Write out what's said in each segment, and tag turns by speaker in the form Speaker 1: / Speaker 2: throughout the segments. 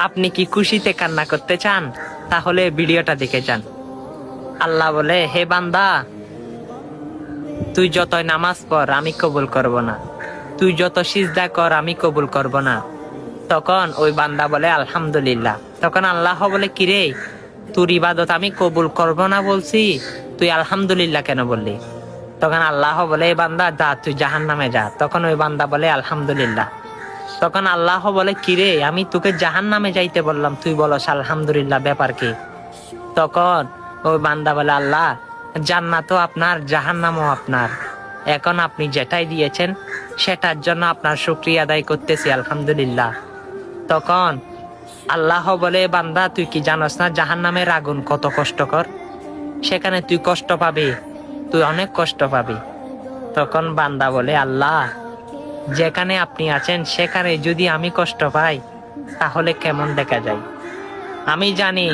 Speaker 1: আপনি কি খুশিতে কান্না করতে চান? তাহলে ভিডিওটা দেখে যান। আল্লাহ বলে, হে বান্দা, তুই যতই নামাজ পড় আমি কবুল করব না, তুই যত সিজদা কর আমি কবুল করব না। তখন ওই বান্দা বলে আলহামদুলিল্লাহ। তখন আল্লাহ বলে, কিরে, তোর ইবাদত আমি কবুল করব না বলছি, তুই আলহামদুলিল্লাহ কেন বললি? তখন আল্লাহ বলে, এই বান্দা যা, তুই জাহান্নামে যা। তখন ওই বান্দা বলে আলহামদুলিল্লাহ। তখন আল্লাহ বলে, কিরে, আমি তোকে জাহান্নামে যাইতে বললাম, তুই বলস আলহামদুলিল্লাহ, ব্যাপার কি? তখন ওই বান্দা বলে, আল্লাহ, জান্নাতও আপনার, জাহান্নামও আপনার, এখন আপনি যেটাই দিয়েছেন সেটার জন্য আপনার শুকরিয়া আদায় করতেছি, আলহামদুলিল্লাহ। তখন আল্লাহ বলে, বান্দা, তুই কি জানোস না জাহান্নামের আগুন কত কষ্টকর? সেখানে তুই কষ্ট পাবি, তুই অনেক কষ্ট পাবি। তখন বান্দা বলে, আল্লাহ, যেখানে আপনি আছেন সেখানে যদি আমি কষ্ট পাই তাহলে কেমন দেখা যায়? আমি জানি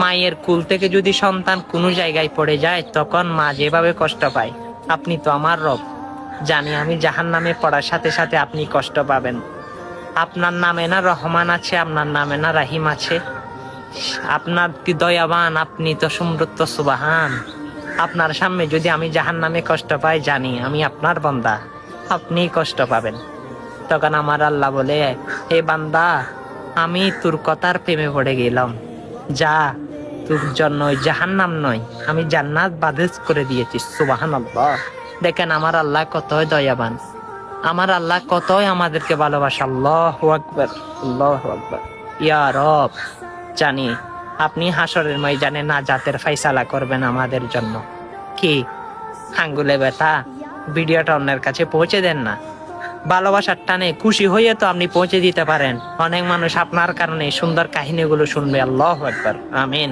Speaker 1: মায়ের কুল থেকে যদি সন্তান কোনো জায়গায় পড়ে যায় তখন মা যেভাবে কষ্ট পায়, আপনি তো আমার রব, জানি আমি জাহান্নামে পড়ার সাথে সাথে আপনি কষ্ট পাবেন। আপনার নামে না রহমান আছে, আপনার নামে না রাহিম আছে? আপনার কি দয়াবান, আপনি তো সমৃদ্ধ, সুবহান। আপনার সামনে যদি আমি জাহান্নামে কষ্ট পাই, জানি আমি আপনার বান্দা, আপনি কষ্ট পাবেন। তখন আমার আল্লাহ বলে, হে বান্দা, আমি তোর কথার প্রেমে পড়ে গেলাম, যা, তোর জন্য জাহান্নাম নয়, আমি জান্নাত বাদেশ করে দিয়েছি। সুবহানাল্লাহ। দেখেন আমার আল্লাহ কতই দয়াবান, আমার আল্লাহ কতই আমাদেরকে ভালোবাসে। আল্লাহু আকবার, আল্লাহু আকবার। ইয়া রব, জানি আপনি হাসরের ময়দানে নাজাতের ফয়সালা করবেন আমাদের জন্য। কি আঙ্গুলে ব্যথা? ভিডিওটা অন্যের কাছে পৌঁছে দেন না। ভালোবাসার টানে খুশি হয়ে তো আপনি পৌঁছে দিতে পারেন, অনেক মানুষ আপনার কারণে সুন্দর কাহিনীগুলো শুনবে। আল্লাহু আকবার, আমিন।